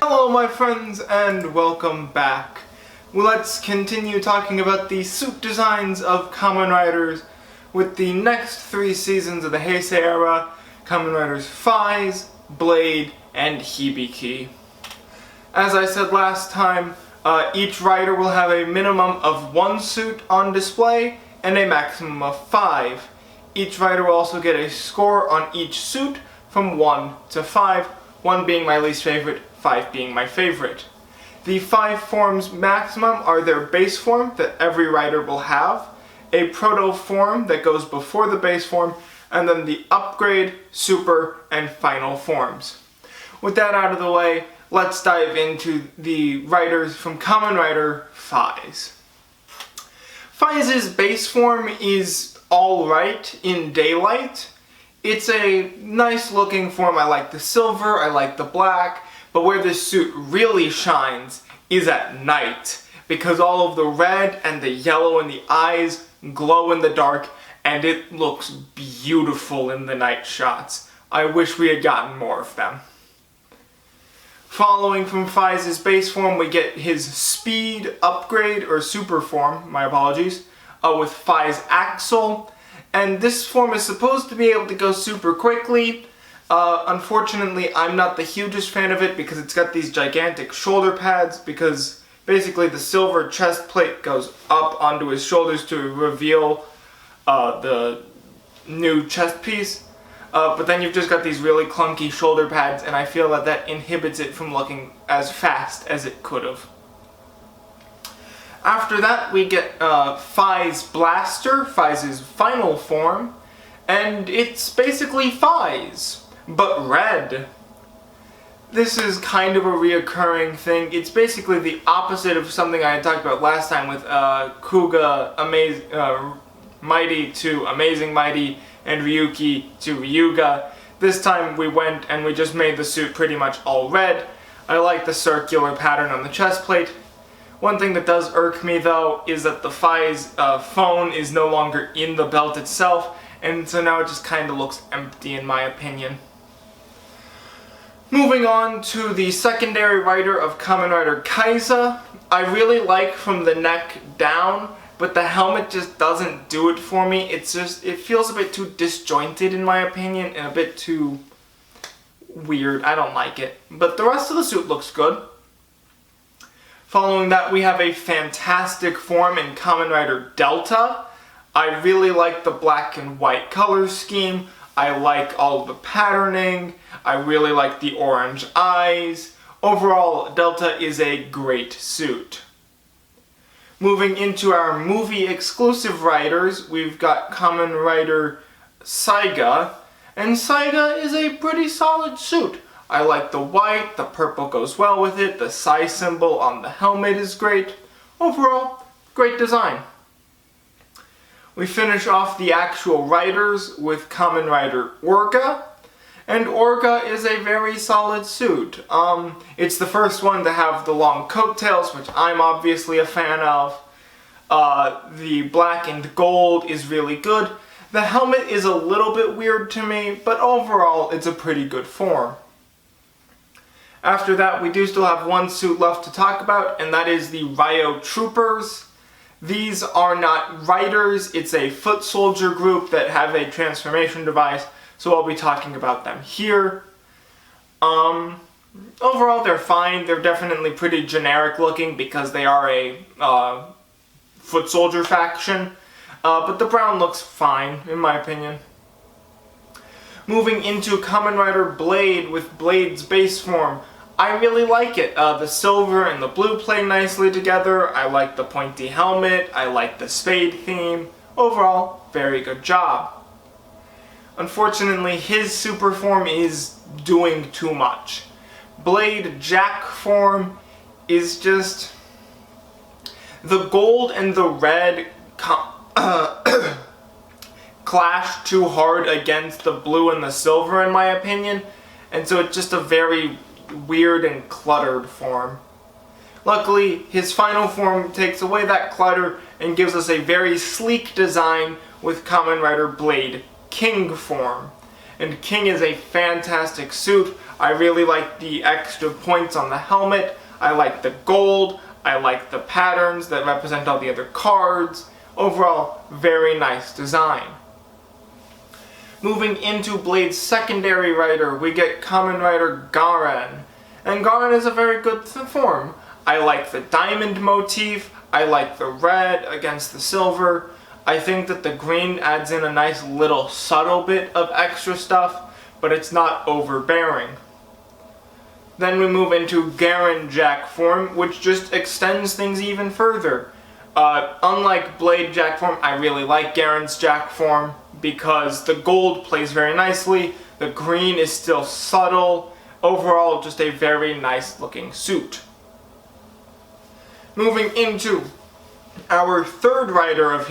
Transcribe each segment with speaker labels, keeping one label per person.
Speaker 1: Hello my friends and welcome back. Let's continue talking about the suit designs of Kamen Riders with the next 3 seasons of the Heisei era, Kamen Riders Faiz, Blade, and Hibiki. As I said last time, each rider will have a minimum of 1 suit on display and a maximum of 5. Each rider will also get a score on each suit from 1 to 5, 1 being my least favorite, 5 being my favorite. The 5 forms maximum are their base form that every rider will have, a proto form that goes before the base form, and then the upgrade, super, and final forms. With that out of the way, let's dive into the riders from Kamen Rider Faiz. Faiz's base form is alright in daylight. It's a nice looking form. I like the silver, I like the black, but where this suit really shines is at night, because all of the red and the yellow in the eyes glow in the dark, and it looks beautiful in the night shots. I wish we had gotten more of them. Following from Faiz's base form, we get his speed upgrade, or super form, my apologies, with Faiz Axle. And this form is supposed to be able to go super quickly. Unfortunately, I'm not the hugest fan of it because it's got these gigantic shoulder pads, because basically the silver chest plate goes up onto his shoulders to reveal the new chest piece. But then you've just got these really clunky shoulder pads, and I feel that that inhibits it from looking as fast as it could have. After that, we get Faiz Blaster, Faiz's final form, and it's basically Faiz, but red. This is kind of a reoccurring thing. It's basically the opposite of something I had talked about last time with Kuga Mighty to Amazing Mighty, and Ryuki to Ryuga. This time we went and we just made the suit pretty much all red. I like the circular pattern on the chest plate. One thing that does irk me though is that the Faiz phone is no longer in the belt itself, and so now it just kind of looks empty in my opinion. Moving on to the secondary rider of Kamen Rider Kaisa. I really like from the neck down, but the helmet just doesn't do it for me. It feels a bit too disjointed in my opinion, and a bit too weird. I don't like it. But the rest of the suit looks good. Following that, we have a fantastic form in Kamen Rider Delta. I really like the black and white color scheme. I like all the patterning. I really like the orange eyes. Overall, Delta is a great suit. Moving into our movie exclusive riders, we've got Kamen Rider Saiga, and Saiga is a pretty solid suit. I like the white, the purple goes well with it, the Sai symbol on the helmet is great. Overall, great design. We finish off the actual riders with Kamen Rider Orga, and Orga is a very solid suit. It's the first one to have the long coattails, which I'm obviously a fan of. The black and gold is really good. The helmet is a little bit weird to me, but overall it's a pretty good form. After that, we do still have one suit left to talk about, and that is the Ryo Troopers. These are not riders, it's a foot soldier group that have a transformation device, so I'll be talking about them here. Overall, they're fine. They're definitely pretty generic looking because they are a foot soldier faction, but the brown looks fine, in my opinion. Moving into Kamen Rider Blade with Blade's base form. I really like it. The silver and the blue play nicely together. I like the pointy helmet. I like the spade theme. Overall, very good job. Unfortunately, his super form is doing too much. Blade Jack form is just... the gold and the red clash too hard against the blue and the silver in my opinion, and so it's just a very weird and cluttered form. Luckily, his final form takes away that clutter and gives us a very sleek design with Kamen Rider Blade King form. And King is a fantastic suit. I really like the extra points on the helmet. I like the gold. I like the patterns that represent all the other cards. Overall, very nice design. Moving into Blade's secondary rider, we get Kamen Rider Garen. And Garen is a very good form. I like the diamond motif. I like the red against the silver. I think that the green adds in a nice little subtle bit of extra stuff, but it's not overbearing. Then we move into Garen Jack form, which just extends things even further. Unlike Blade Jack form, I really like Garen's Jack form because the gold plays very nicely, the green is still subtle, overall just a very nice looking suit. Moving into our third rider of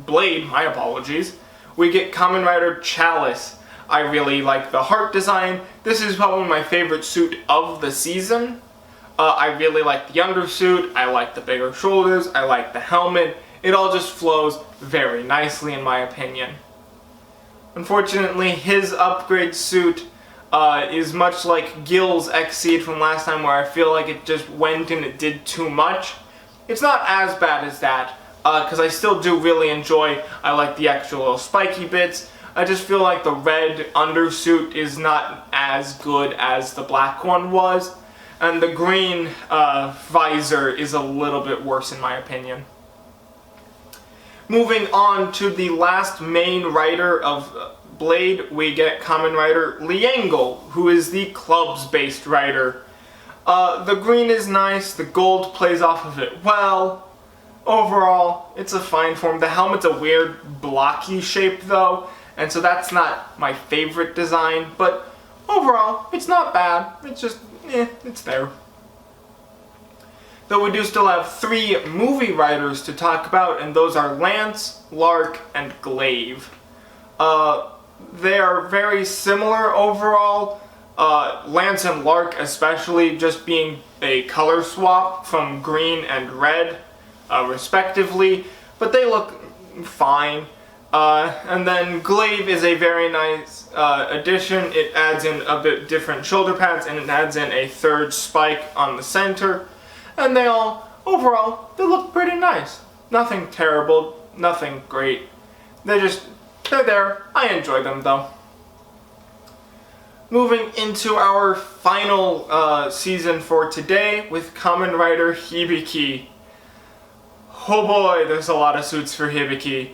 Speaker 1: Blade, my apologies, we get Kamen Rider Chalice. I really like the heart design. This is probably my favorite suit of the season. I really like the undersuit, I like the bigger shoulders, I like the helmet. It all just flows very nicely in my opinion. Unfortunately, his upgrade suit is much like Gil's Exceed from last time, where I feel like it just went and it did too much. It's not as bad as that, because I still do really enjoy, I like the extra little spiky bits. I just feel like the red undersuit is not as good as the black one was. And the green visor is a little bit worse in my opinion. Moving on to the last main rider of Blade, we get Kamen Rider Liangle, who is the clubs-based rider. The green is nice, the gold plays off of it well. Overall, it's a fine form. The helmet's a weird blocky shape though, and so that's not my favorite design, but overall, it's not bad. It's just, it's there. Though we do still have 3 movie riders to talk about, and those are Lance, Lark, and Glaive. They are very similar overall. Lance and Lark especially just being a color swap from green and red, respectively, but they look fine. And then Glaive is a very nice addition. It adds in a bit different shoulder pads, and it adds in a third spike on the center. And they all, overall, they look pretty nice. Nothing terrible, nothing great. They're there. I enjoy them though. Moving into our final season for today with Kamen Rider Hibiki. Oh boy, there's a lot of suits for Hibiki.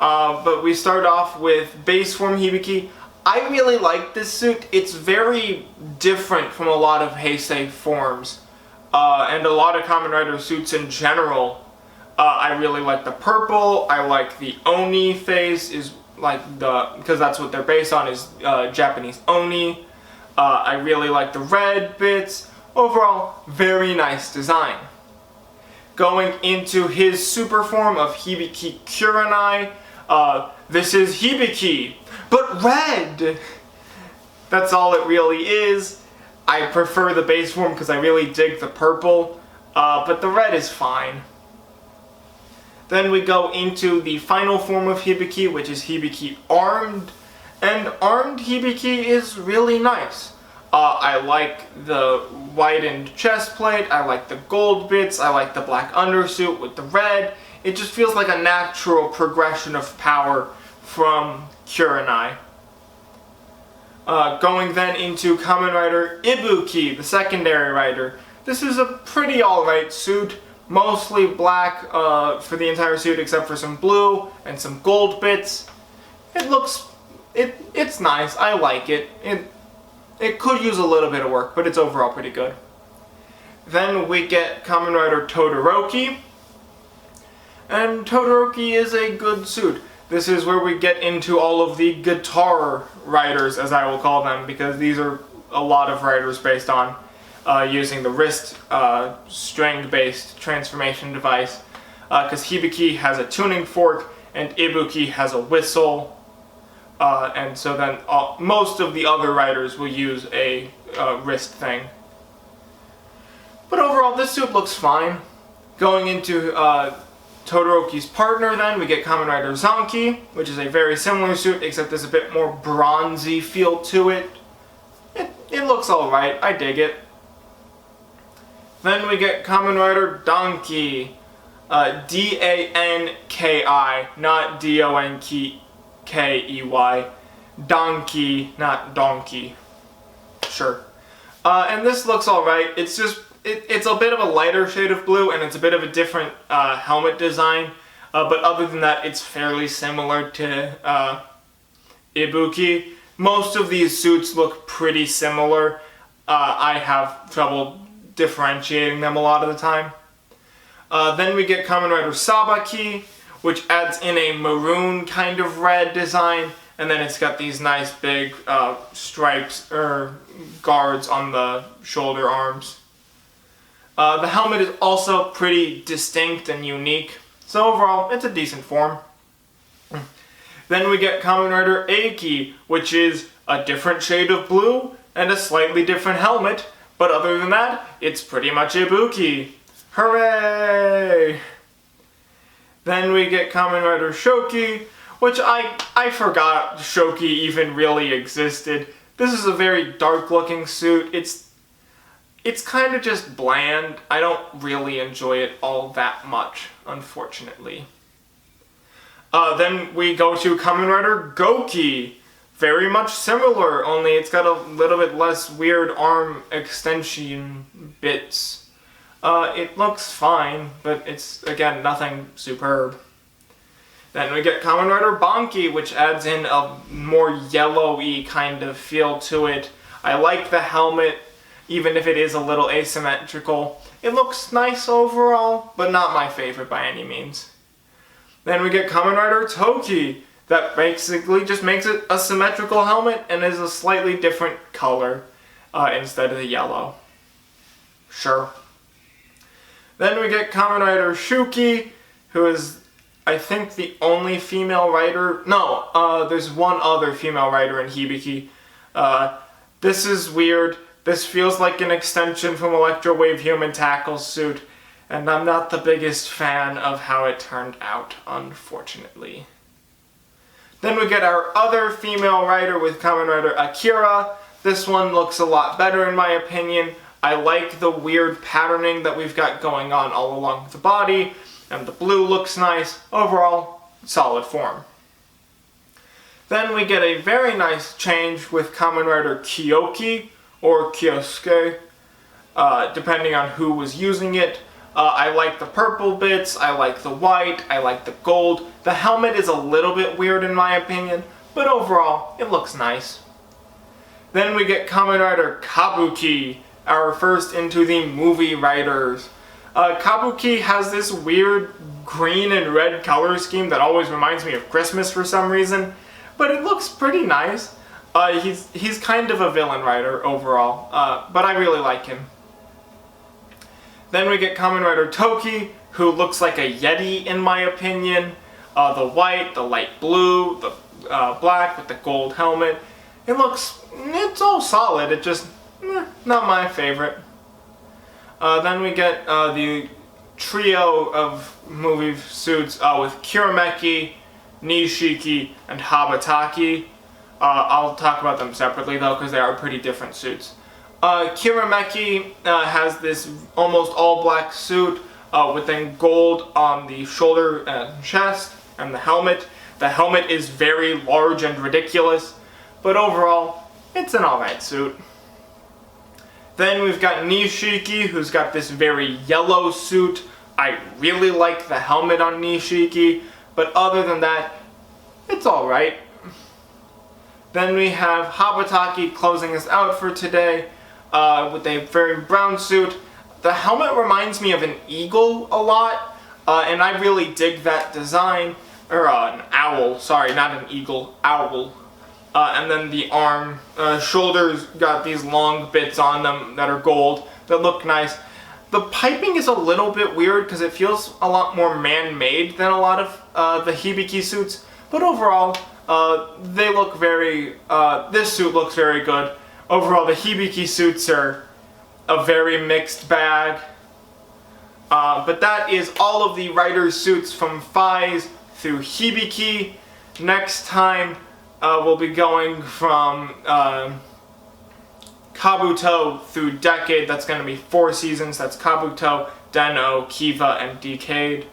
Speaker 1: But we start off with base form Hibiki. I really like this suit. It's very different from a lot of Heisei forms. And a lot of Kamen Rider suits in general. I really like the purple. I like the Oni face, is like because that's what they're based on, is Japanese Oni. I really like the red bits. Overall, very nice design. Going into his super form of Hibiki Kurenai. This is Hibiki, but red! That's all it really is. I prefer the base form because I really dig the purple, but the red is fine. Then we go into the final form of Hibiki, which is Hibiki Armed. And Armed Hibiki is really nice. I like the widened chest plate, I like the gold bits, I like the black undersuit with the red. It just feels like a natural progression of power from Kurenai. Going then into Kamen Rider Hibiki, the secondary rider. This is a pretty alright suit, mostly black for the entire suit except for some blue and some gold bits. It's nice, I like it. It could use a little bit of work, but it's overall pretty good. Then we get Kamen Rider Todoroki. And Todoroki is a good suit. This is where we get into all of the guitar riders, as I will call them, because these are a lot of riders based on using the wrist string-based transformation device. Because Hibiki has a tuning fork and Ibuki has a whistle. And so then most of the other riders will use a wrist thing. But overall, this suit looks fine. Going into Todoroki's partner then, we get Kamen Rider Zanki, which is a very similar suit, except there's a bit more bronzy feel to it. It looks alright, I dig it. Then we get Kamen Rider Donkey, D-A-N-K-I, not D-O-N-K-E-Y. Donkey, not donkey. Sure. And this looks alright. It's just, it's a bit of a lighter shade of blue, and it's a bit of a different helmet design. But other than that, it's fairly similar to Hibiki. Most of these suits look pretty similar. I have trouble differentiating them a lot of the time. Then we get Kamen Rider Sabaki, which adds in a maroon kind of red design, and then it's got these nice big stripes or guards on the shoulder arms. The helmet is also pretty distinct and unique, so overall it's a decent form. Then we get Kamen Rider Eiki, which is a different shade of blue and a slightly different helmet, but other than that, it's pretty much Hibiki. Hooray! Then we get Kamen Rider Shoki, which I forgot Shoki even really existed. This is a very dark looking suit. It's kind of just bland. I don't really enjoy it all that much, unfortunately. Then we go to Kamen Rider Goki. Very much similar, only it's got a little bit less weird arm extension bits. It looks fine, but it's, again, nothing superb. Then we get Kamen Rider Banki, which adds in a more yellowy kind of feel to it. I like the helmet, even if it is a little asymmetrical. It looks nice overall, but not my favorite by any means. Then we get Kamen Rider Toki, that basically just makes it a symmetrical helmet and is a slightly different color instead of the yellow. Sure. Then we get Kamen Rider Shuki, who is, I think, the only female rider. No, there's one other female rider in Hibiki. This is weird. This feels like an extension from Electrowave Human Tackle's suit, and I'm not the biggest fan of how it turned out, unfortunately. Then we get our other female rider with Kamen Rider Akira. This one looks a lot better in my opinion. I like the weird patterning that we've got going on all along the body, and the blue looks nice. Overall, solid form. Then we get a very nice change with Kamen Rider Kyoki, or Kyosuke, depending on who was using it. I like the purple bits, I like the white, I like the gold. The helmet is a little bit weird in my opinion, but overall, it looks nice. Then we get Kamen Rider Kabuki, our first into the movie riders. Kabuki has this weird green and red color scheme that always reminds me of Christmas for some reason, but it looks pretty nice. He's kind of a villain rider overall, but I really like him. Then we get Kamen Rider Toki, who looks like a Yeti in my opinion. The white, the light blue, the black with the gold helmet. It's all solid, it just, not my favorite. Then we get the trio of movie suits with Kirameki, Nishiki, and Habataki. I'll talk about them separately though, because they are pretty different suits. Kirameki has this almost all black suit with then gold on the shoulder and chest and the helmet. The helmet is very large and ridiculous, but overall, it's an alright suit. Then we've got Nishiki, who's got this very yellow suit. I really like the helmet on Nishiki, but other than that, it's alright. Then we have Habataki closing us out for today with a very brown suit. The helmet reminds me of an eagle a lot, and I really dig that design. Or an owl, sorry, not an eagle, owl. And then the arm, shoulders got these long bits on them that are gold that look nice. The piping is a little bit weird because it feels a lot more man-made than a lot of the Hibiki suits, but overall, they look very, this suit looks very good. Overall, the Hibiki suits are a very mixed bag. But that is all of the Rider suits from Faiz through Hibiki. Next time, we'll be going from Kabuto through Decade. That's going to be 4 seasons. That's Kabuto, Den-O, Kiva, and Decade.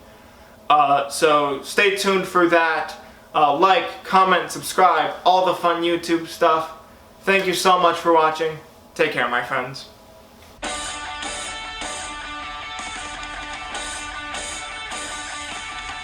Speaker 1: So stay tuned for that. Like, comment, subscribe, all the fun YouTube stuff. Thank you so much for watching. Take care, my friends.